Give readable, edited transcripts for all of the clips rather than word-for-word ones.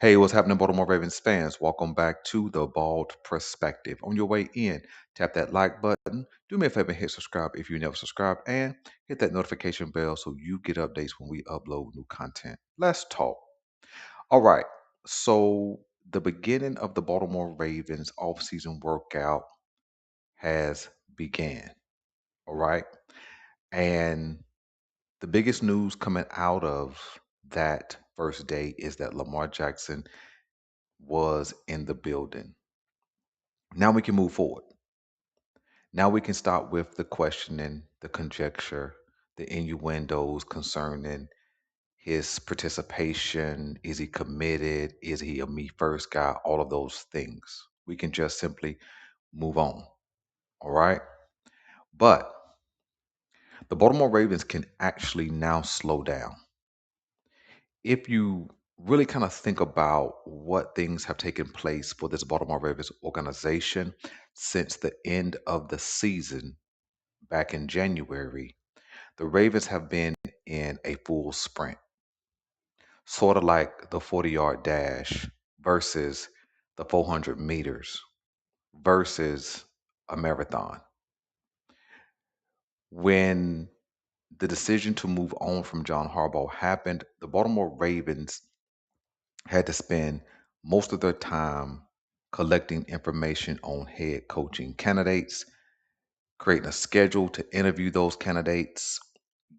Hey, what's happening, Baltimore Ravens fans? Welcome back to the Bald Perspective. On your way in, tap that like button. Do me a favor and hit subscribe if you never subscribed, and hit that notification bell so you get updates when we upload new content. Let's talk. All right. So, the beginning of the Baltimore Ravens offseason workout has began. All right. And the biggest news coming out of that first day is that Lamar Jackson was in the building. Now we can move forward. Now we can start with the questioning, the conjecture, the innuendos concerning his participation. Is he committed? Is he a me first guy? All of those things. We can just simply move on. All right. But the Baltimore Ravens can actually now slow down. If you really kind of think about what things have taken place for this Baltimore Ravens organization since the end of the season back in January, the Ravens have been in a full sprint, sort of like the 40-yard dash versus the 400 meters versus a marathon. When the decision to move on from John Harbaugh happened, the Baltimore Ravens had to spend most of their time collecting information on head coaching candidates, creating a schedule to interview those candidates,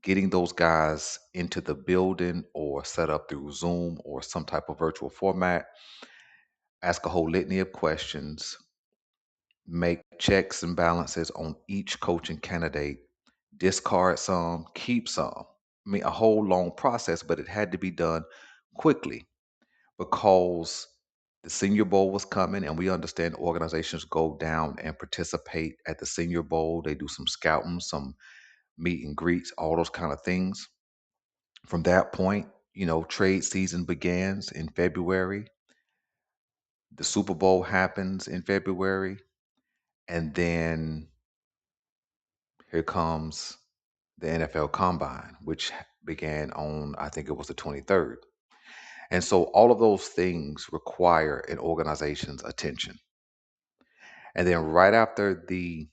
getting those guys into the building or set up through Zoom or some type of virtual format, ask a whole litany of questions, make checks and balances on each coaching candidate, discard some, keep some. I mean, a whole long process, but it had to be done quickly because the Senior Bowl was coming, and we understand organizations go down and participate at the Senior Bowl. They do some scouting, some meet and greets, all those kind of things. From that point, trade season begins in February. The Super Bowl happens in February, and then here comes the NFL Combine, which began on, I think it was the 23rd. And so all of those things require an organization's attention. And then right after the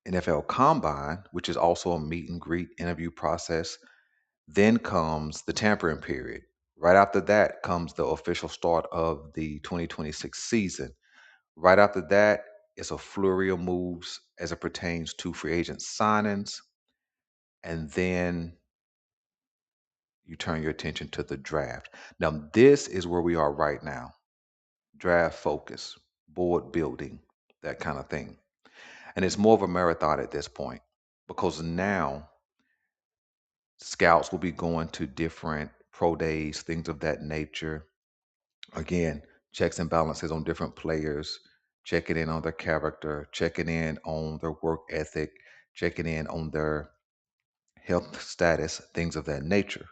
NFL Combine, which is also a meet and greet interview process, then comes the tampering period. Right after that comes the official start of the 2026 season. Right after that, it's a flurry of moves as it pertains to free agent signings. And then you turn your attention to the draft. Now, this is where we are right now: draft focus, board building, that kind of thing. And it's more of a marathon at this point because now scouts will be going to different pro days, things of that nature. Again, checks and balances on different players, checking in on their character, checking in on their work ethic, checking in on their health status, things of that nature.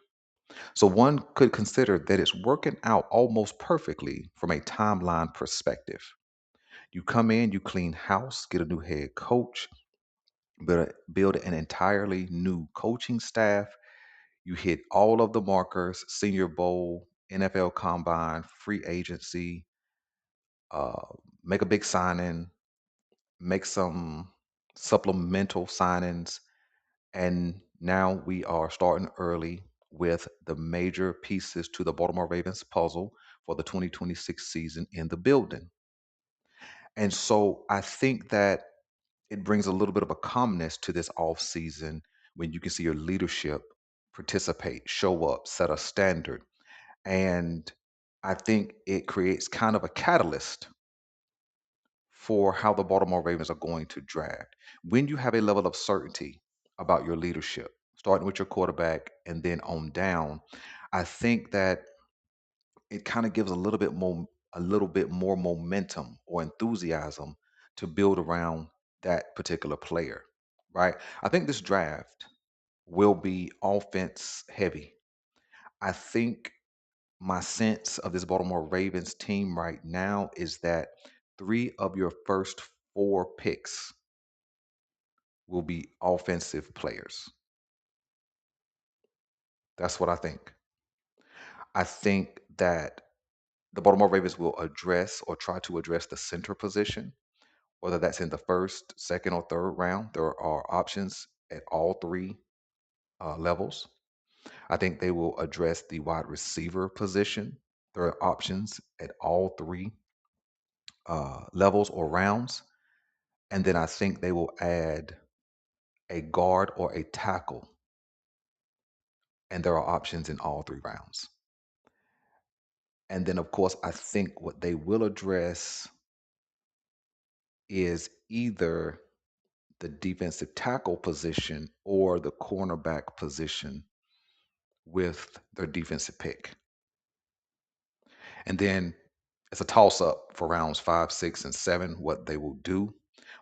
So one could consider that it's working out almost perfectly from a timeline perspective. You come in, you clean house, get a new head coach, build an entirely new coaching staff. You hit all of the markers: Senior Bowl, NFL Combine, free agency, uh, make a big signing, make some supplemental signings, and now we are starting early with the major pieces to the Baltimore Ravens puzzle for the 2026 season in the building. And so I think that it brings a little bit of a calmness to this off season when you can see your leadership participate, show up, set a standard. And I think it creates kind of a catalyst for how the Baltimore Ravens are going to draft. When you have a level of certainty about your leadership, starting with your quarterback and then on down, I think that it kind of gives a little bit more momentum or enthusiasm to build around that particular player, right? I think this draft will be offense heavy. I think my sense of this Baltimore Ravens team right now is that three of your first four picks will be offensive players. That's what I think. I think that The Baltimore Ravens will address or try to address the center position, whether that's in the first, second, or third round. There are options at all three levels. I think they will address the wide receiver position. There are options at all three levels or rounds. And then I think they will add a guard or a tackle. And there are options in all three rounds. And then, of course, I think what they will address is either the defensive tackle position or the cornerback position with their defensive pick. And then it's a toss up for rounds 5, 6, and 7 what they will do.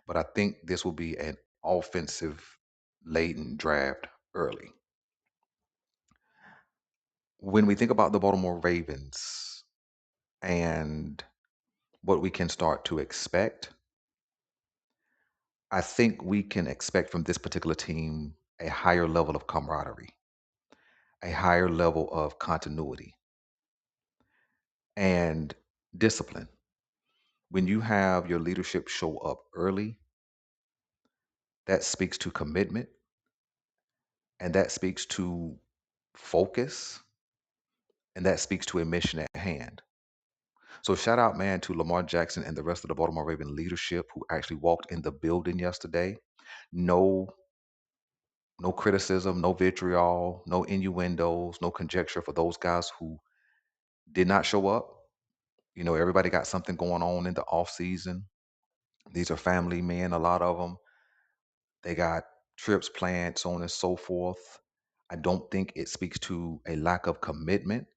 But I think this will be an offensive laden draft early. When we think about the Baltimore Ravens and what we can start to expect, I think we can expect from this particular team a higher level of camaraderie, a higher level of continuity and discipline. When you have your leadership show up early, that speaks to commitment and that speaks to focus and that speaks to a mission at hand. So shout out, man, to Lamar Jackson and the rest of the Baltimore Raven leadership who actually walked in the building yesterday. No, no criticism, no vitriol, no innuendos, no conjecture for those guys who did not show up. You know, everybody got something going on in the off season. These are family men, a lot of them. They got trips planned, so on and so forth. I don't think it speaks to a lack of commitment.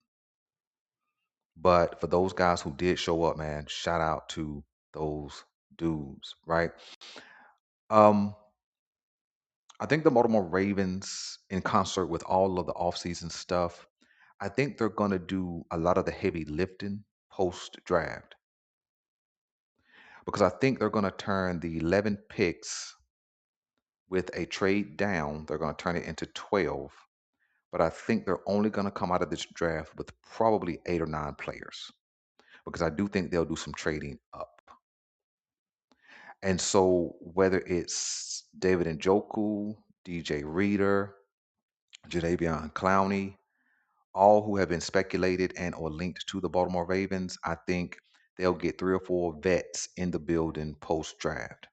But for those guys who did show up, man, shout out to those dudes, right? Um, I think the Baltimore Ravens, in concert with all of the offseason stuff, I think they're going to do a lot of the heavy lifting post draft because I think they're going to turn the 11 picks with a trade down, they're going to turn it into 12. But I think they're only going to come out of this draft with probably 8 or 9 players because I do think they'll do some trading up. And so whether it's David Njoku, DJ Reader, Jadavion Clowney, all who have been speculated and or linked to the Baltimore Ravens, I think they'll get 3 or 4 vets in the building post draft.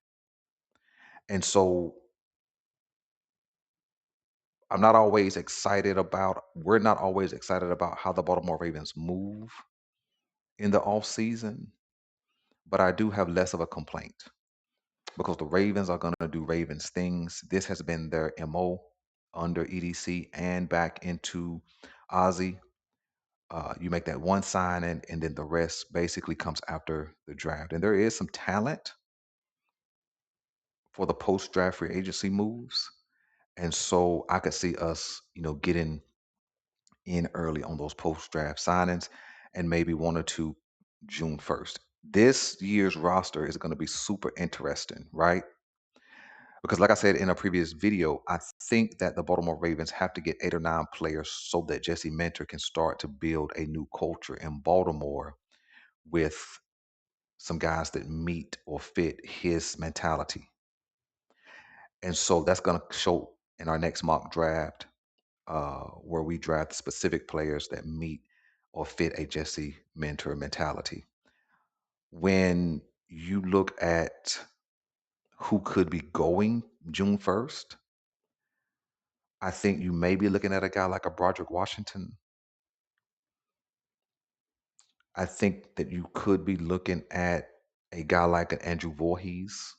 And so we're not always excited about how the Baltimore Ravens move in the off season, but I do have less of a complaint because the Ravens are going to do Ravens things. This has been their MO under EDC and back into Ozzy. You make that one signing, and then the rest basically comes after the draft. And there is some talent for the post-draft free agency moves, and so I could see us, getting in early on those post-draft signings, and maybe 1 or 2 June 1st. This year's roster is going to be super interesting, right? Because, like I said in a previous video, I think that the Baltimore Ravens have to get 8 or 9 players so that Jesse Mentor can start to build a new culture in Baltimore with some guys that meet or fit his mentality. And so that's going to show in our next mock draft where we draft specific players that meet or fit a Jesse Mentor mentality. When you look at who could be going June 1st, I think you may be looking at a guy like a Broderick Washington. I think that you could be looking at a guy like an Andrew Voorhees.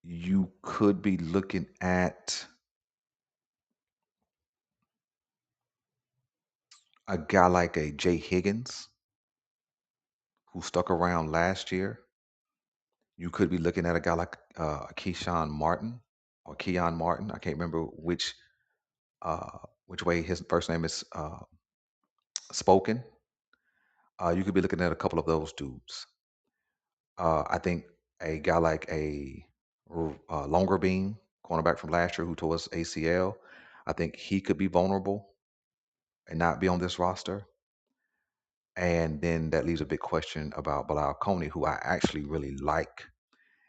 You could be looking at a guy like a Jay Higgins who stuck around last year. You could be looking at a guy like Keyshawn Martin or Keon Martin. I can't remember which way his first name is spoken. You could be looking at a couple of those dudes. I think a guy like Longer Bean, cornerback from last year who tore his ACL, I think he could be vulnerable and not be on this roster. And then that leaves a big question about Bilal Coney, who I actually really like.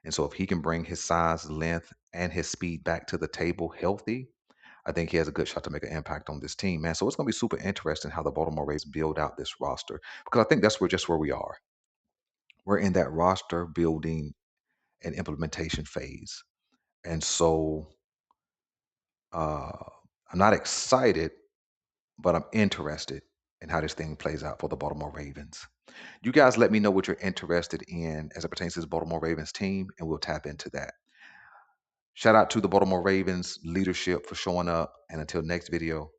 And so if he can bring his size, length, and his speed back to the table healthy, I think he has a good shot to make an impact on this team, man. So it's going to be super interesting how the Baltimore Ravens build out this roster because I think that's where we are. We're in that roster building and implementation phase. And so uh, I'm not excited, but I'm interested in how this thing plays out for the Baltimore Ravens. You guys let me know what you're interested in as it pertains to this Baltimore Ravens team, and we'll tap into that. Shout out to the Baltimore Ravens leadership for showing up. And until next video,